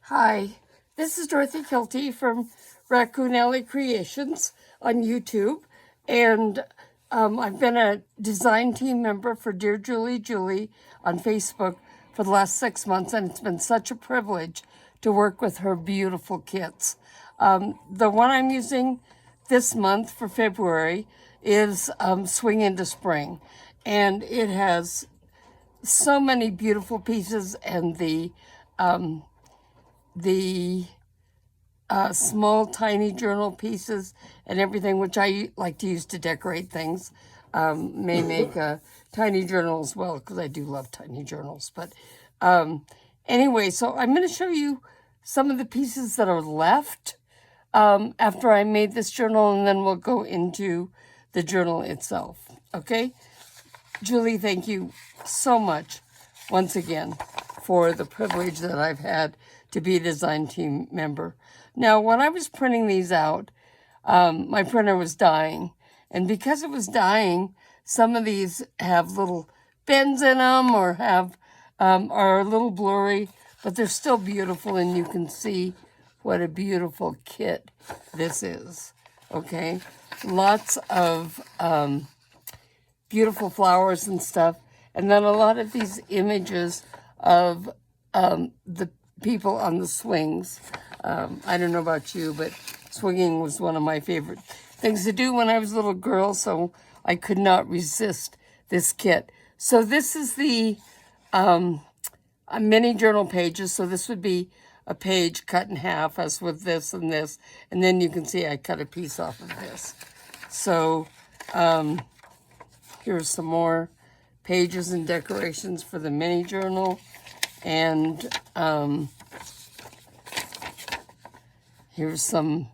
Hi, this is Dorothy Kilty from Raccoon Alley Creations on YouTube, and I've been a design team member for DearJulieJulie on Facebook for the last 6 months, and it's been such a privilege to work with her beautiful kits. The one I'm using this month for February is Swing into Spring, and it has so many beautiful pieces, and the small tiny journal pieces and everything, which I like to use to decorate things, may make a tiny journal as well, because I do love tiny journals. But anyway, so I'm going to show you some of the pieces that are left after I made this journal, and then we'll go into the journal itself. Okay? Julie, thank you so much once again for the privilege that I've had to be a design team member. Now, when I was printing these out, my printer was dying. And because it was dying, some of these have little bends in them or are a little blurry, but they're still beautiful, and you can see what a beautiful kit this is. Okay? Lots of beautiful flowers and stuff. And then a lot of these images of the people on the swings. I don't know about you, but swinging was one of my favorite things to do when I was a little girl, so I could not resist this kit. So this is the mini journal pages. So this would be a page cut in half, as with this, and then you can see I cut a piece off of this. So here's some more pages and decorations for the mini journal. And here's some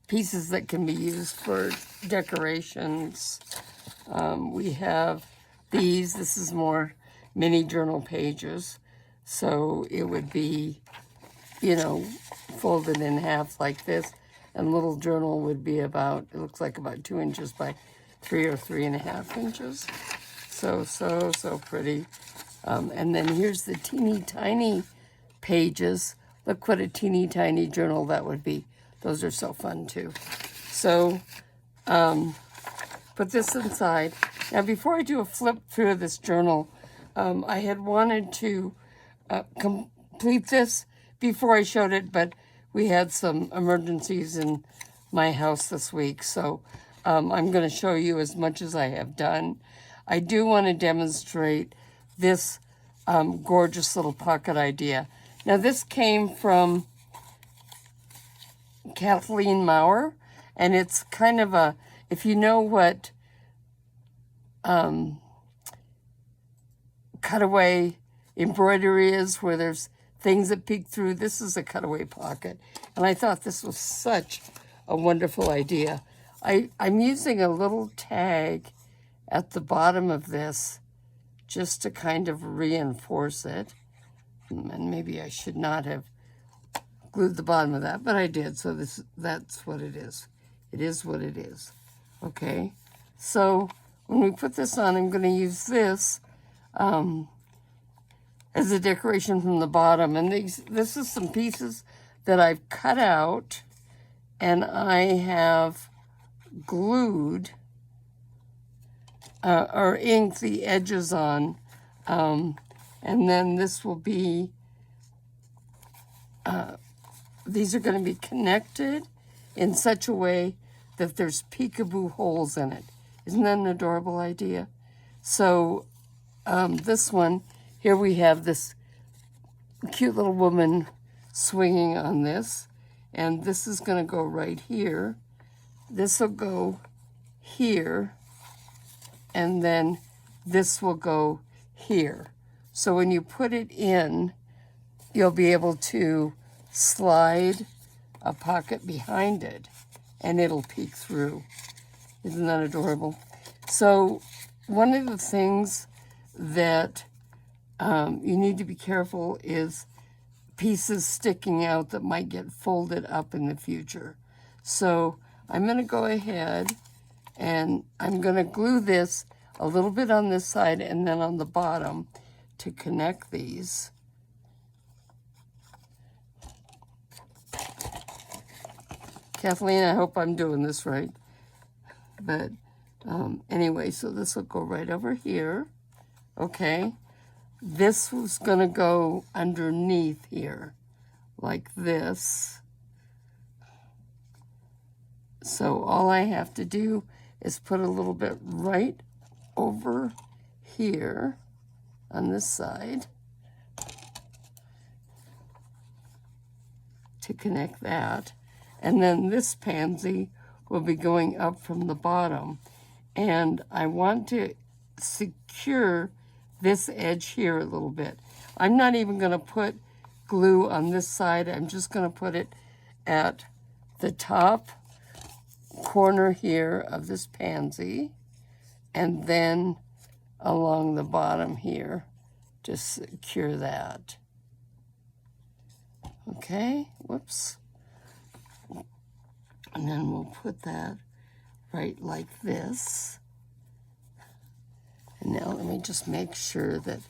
pieces that can be used for decorations. We have these. This is more mini journal pages. So it would be, folded in half like this. And little journal would be it looks like about 2 inches by 3 or 3.5 inches. So pretty. And then here's the teeny tiny pages. Look what a teeny tiny journal that would be. Those are so fun too. So put this inside. Now before I do a flip through of this journal, I had wanted to complete this before I showed it, but we had some emergencies in my house this week. So I'm going to show you as much as I have done. I do want to demonstrate this gorgeous little pocket idea. Now, this came from Kathleen Maurer, and it's kind of if you know what cutaway embroidery is, where there's things that peek through, this is a cutaway pocket. And I thought this was such a wonderful idea. I'm using a little tag at the bottom of this just to kind of reinforce it. And maybe I should not have glued the bottom of that, but I did. So that's what it is. It is what it is. Okay. So when we put this on, I'm going to use this as a decoration from the bottom. And this is some pieces that I've cut out, and I have glued or inked the edges on. And then this will be, these are going to be connected in such a way that there's peekaboo holes in it. Isn't that an adorable idea? So this one, here we have this cute little woman swinging on this. And this is going to go right here. This will go here. And then this will go here. So when you put it in, you'll be able to slide a pocket behind it, and it'll peek through. Isn't that adorable? So one of the things that you need to be careful is pieces sticking out that might get folded up in the future. So I'm going to go ahead and I'm going to glue this a little bit on this side and then on the bottom to connect these. Kathleen, I hope I'm doing this right. But anyway, so this will go right over here. Okay. This was going to go underneath here, like this. So all I have to do is put a little bit right over here on this side to connect that. And then this pansy will be going up from the bottom. And I want to secure this edge here a little bit. I'm not even going to put glue on this side. I'm just going to put it at the top corner here of this pansy, and then along the bottom here to secure that. Okay, whoops. And then we'll put that right like this. And now let me just make sure that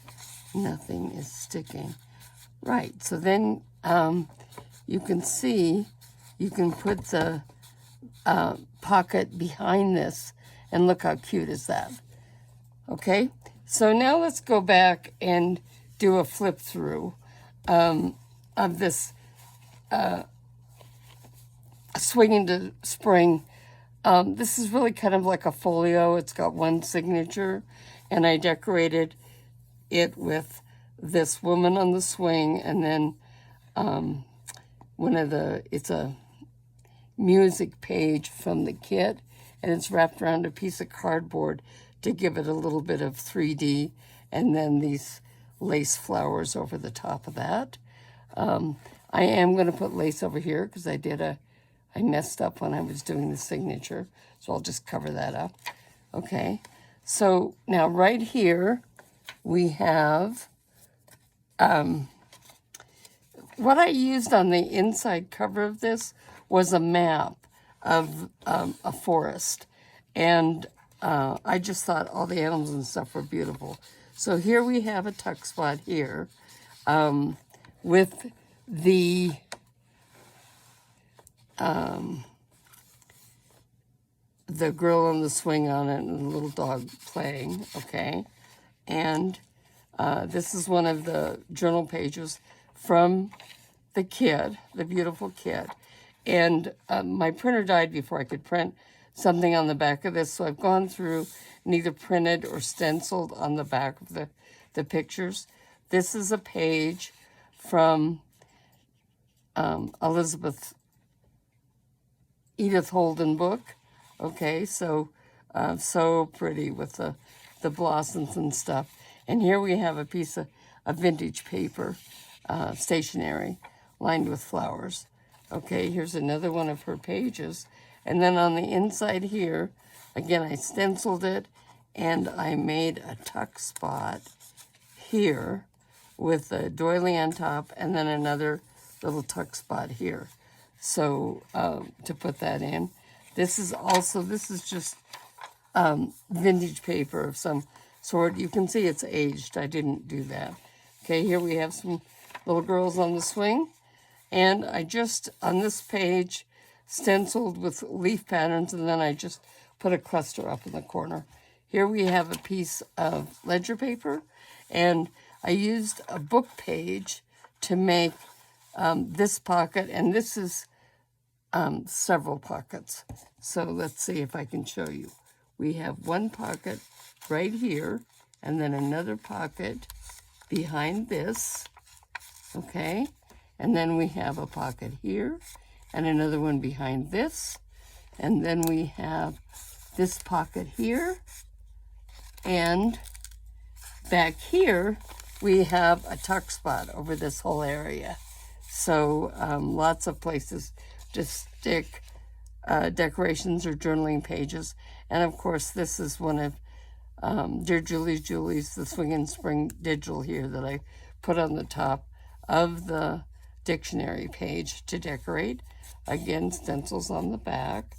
nothing is sticking. Right, so then you can see, you can put the pocket behind this, and look how cute is that. Okay, so now let's go back and do a flip through of this Swinging to Spring. This is really kind of like a folio. It's got one signature, and I decorated it with this woman on the swing, and then it's a music page from the kit, and it's wrapped around a piece of cardboard to give it a little bit of 3D, and then these lace flowers over the top of that. I am going to put lace over here because I messed up when I was doing the signature, so I'll just cover that up. Okay, so now right here we have what I used on the inside cover of this was a map of a forest, and I just thought all the animals and stuff were beautiful. So here we have a tuck spot here with the girl on the swing on it and the little dog playing, okay? And this is one of the journal pages from the kit, the beautiful kit. And my printer died before I could print something on the back of this, so I've gone through and either printed or stenciled on the back of the pictures. This is a page from Edith Holden book. Okay, so so pretty with the blossoms and stuff. And here we have a piece of vintage paper, stationery, lined with flowers. Okay, here's another one of her pages. And then on the inside here, again, I stenciled it, and I made a tuck spot here with a doily on top, and then another little tuck spot here. So to put that in. This is just vintage paper of some sort. You can see it's aged. I didn't do that. Okay, here we have some little girls on the swing. And I just, on this page, stenciled with leaf patterns, and then I just put a cluster up in the corner. Here we have a piece of ledger paper, and I used a book page to make this pocket, and this is several pockets. So let's see if I can show you. We have one pocket right here, and then another pocket behind this, okay? And then we have a pocket here, and another one behind this, and then we have this pocket here, and back here we have a tuck spot over this whole area. So lots of places to stick decorations or journaling pages. And of course, this is one of DearJulieJulie's, the Swinging Spring digital here that I put on the top of the dictionary page to decorate. Again, stencils on the back.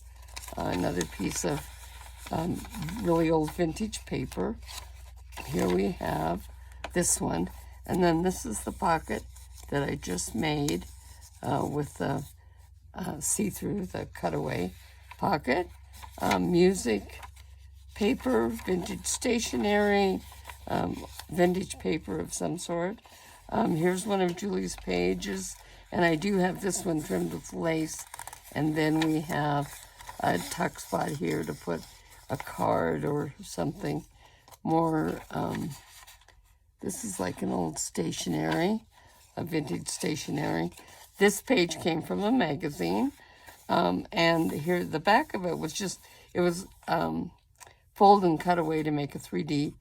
Another piece of really old vintage paper. Here we have this one. And then this is the pocket that I just made with the see through the cutaway pocket. Music, paper, vintage stationery, vintage paper of some sort. Here's one of Julie's pages, and I do have this one trimmed with lace, and then we have a tuck spot here to put a card or something more. This is like an old stationery, a vintage stationery. This page came from a magazine, and here the back of it was just, it was folded and cut away to make a 3D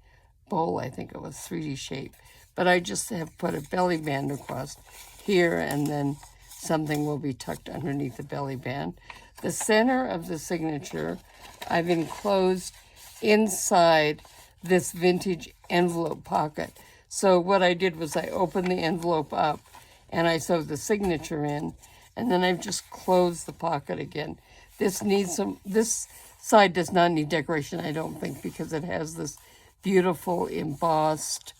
bowl. I think it was 3D shape. But I just have put a belly band across here, and then something will be tucked underneath the belly band. The center of the signature, I've enclosed inside this vintage envelope pocket. So what I did was I opened the envelope up and I sewed the signature in, and then I've just closed the pocket again. This side does not need decoration, I don't think, because it has this beautiful embossed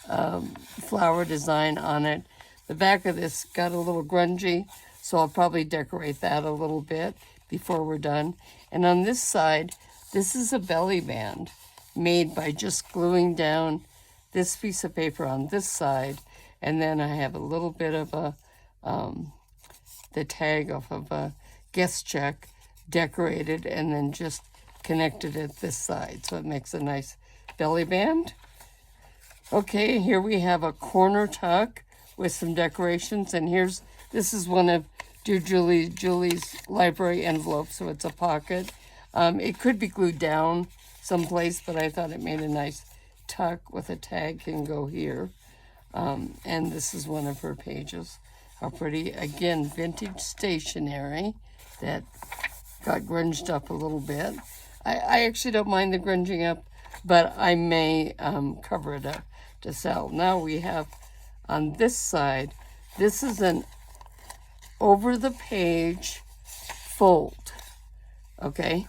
flower design on it. The back of this got a little grungy, so I'll probably decorate that a little bit before we're done. And on this side, this is a belly band made by just gluing down this piece of paper on this side, and then I have a little bit of the tag off of a guest check decorated and then just connected at this side, so it makes a nice belly band. Okay, here we have a corner tuck with some decorations, and this is one of DearJulieJulie's library envelopes, so it's a pocket. It could be glued down someplace, but I thought it made a nice tuck with a tag can go here. And this is one of her pages. How pretty. Again, vintage stationery that got grunged up a little bit. I actually don't mind the grunging up, but I may cover it up to sell. Now we have on this side, this is an over the page fold, okay?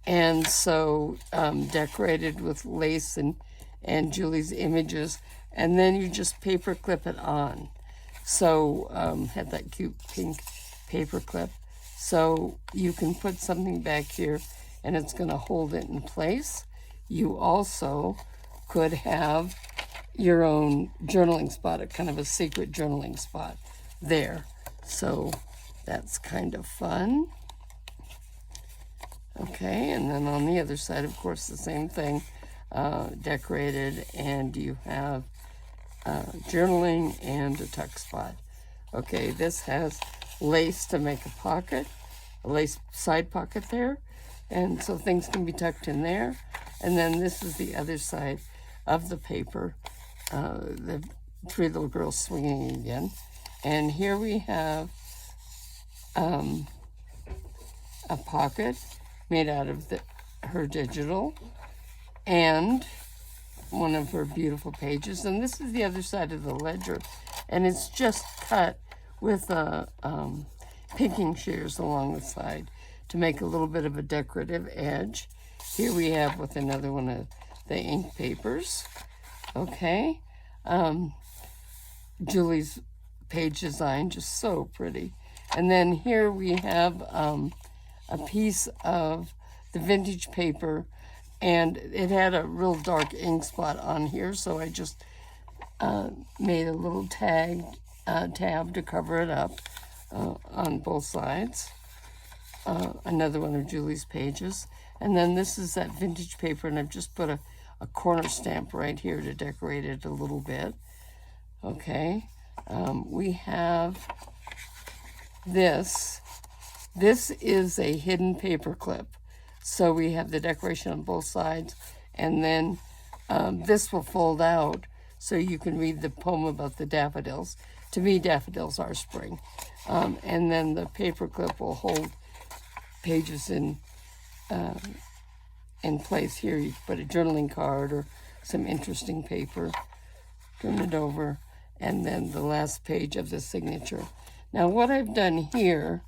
And so decorated with lace and Julie's images, and then you just paper clip it on. So had that cute pink paper clip. So you can put something back here and it's gonna hold it in place. You also could have your own journaling spot, a kind of a secret journaling spot there. So that's kind of fun. Okay, and then on the other side, of course, the same thing, decorated, and you have journaling and a tuck spot. Okay, this has lace to make a pocket, a lace side pocket there, and so things can be tucked in there. And then this is the other side of the paper, the three little girls swinging again. And here we have a pocket made out of her digital and one of her beautiful pages. And this is the other side of the ledger, and it's just cut with pinking shears along the side to make a little bit of a decorative edge. Here we have with another one of the ink papers. Okay, Julie's page design, just so pretty. And then here we have a piece of the vintage paper, and it had a real dark ink spot on here, so I just made a little tab to cover it up on both sides. Another one of Julie's pages. And then this is that vintage paper, and I've just put a corner stamp right here to decorate it a little bit. Okay, we have this. This is a hidden paper clip. So we have the decoration on both sides, and then this will fold out so you can read the poem about the daffodils. To me, daffodils are spring. And then the paper clip will hold pages in place. Here you can put a journaling card or some interesting paper, turn it over, and then the last page of the signature. Now what I've done here,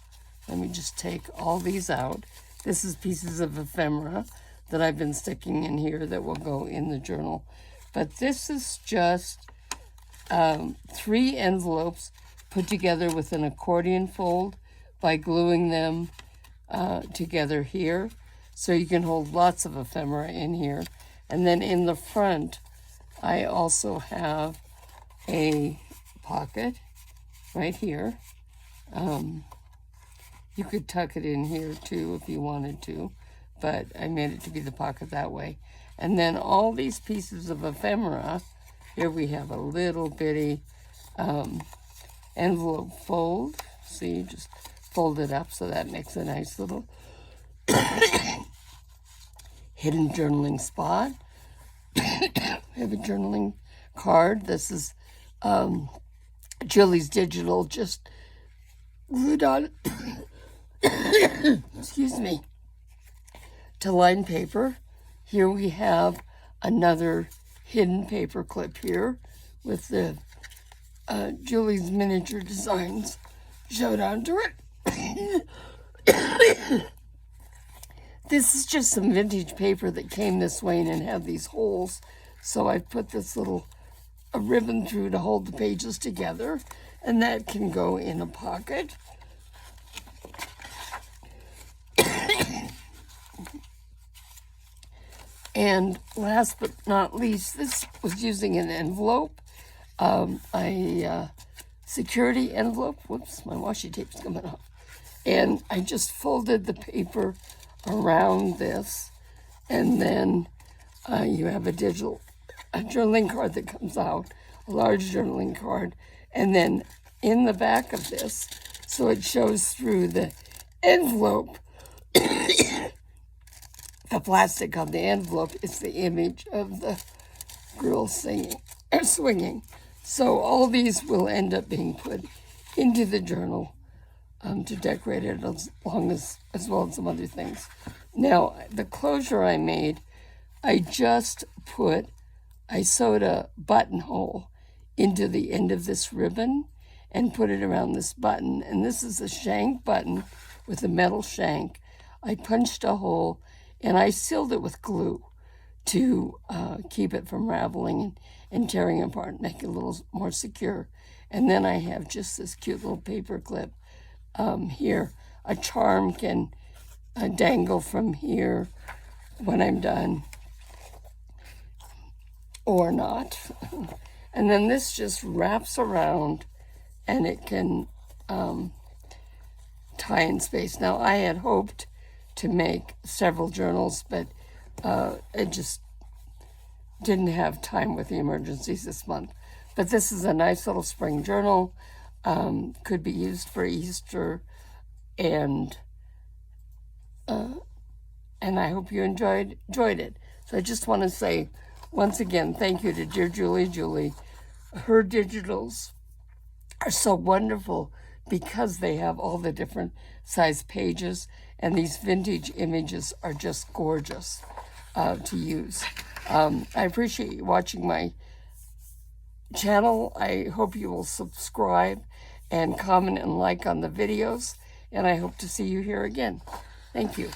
let me just take all these out. This is pieces of ephemera that I've been sticking in here that will go in the journal. But this is just 3 envelopes put together with an accordion fold by gluing them together here. So you can hold lots of ephemera in here. And then in the front, I also have a pocket right here. You could tuck it in here too if you wanted to, but I made it to be the pocket that way. And then all these pieces of ephemera, here we have a little bitty envelope fold. So you just fold it up so that makes a nice little hidden journaling spot. I have a journaling card. This is Julie's Digital, just glued on, excuse me, to line paper. Here we have another hidden paper clip here with the Julie's miniature designs showed onto it. This is just some vintage paper that came this way and had these holes. So I put this little ribbon through to hold the pages together, and that can go in a pocket. And last but not least, this was using an envelope, a security envelope. Whoops, my washi tape's coming off. And I just folded the paper around this, and then you have a journaling card that comes out, a large journaling card, and then in the back of this, so it shows through the envelope, the plastic on the envelope is the image of the girl singing or swinging. So all these will end up being put into the journal to decorate it as well as some other things. Now, the closure I made, I sewed a buttonhole into the end of this ribbon and put it around this button. And this is a shank button with a metal shank. I punched a hole and I sealed it with glue to keep it from raveling and tearing apart, make it a little more secure. And then I have just this cute little paper clip here. A charm can dangle from here when I'm done, or not. And then this just wraps around and it can tie in space. Now, I had hoped to make several journals, but it just didn't have time with the emergencies this month. But this is a nice little spring journal. Could be used for Easter, and I hope you enjoyed it. So I just want to say once again, thank you to Dear Julie Julie. Her digitals are so wonderful because they have all the different size pages, and these vintage images are just gorgeous to use. I appreciate you watching my channel. I hope you will subscribe and comment and like on the videos, and I hope to see you here again. Thank you.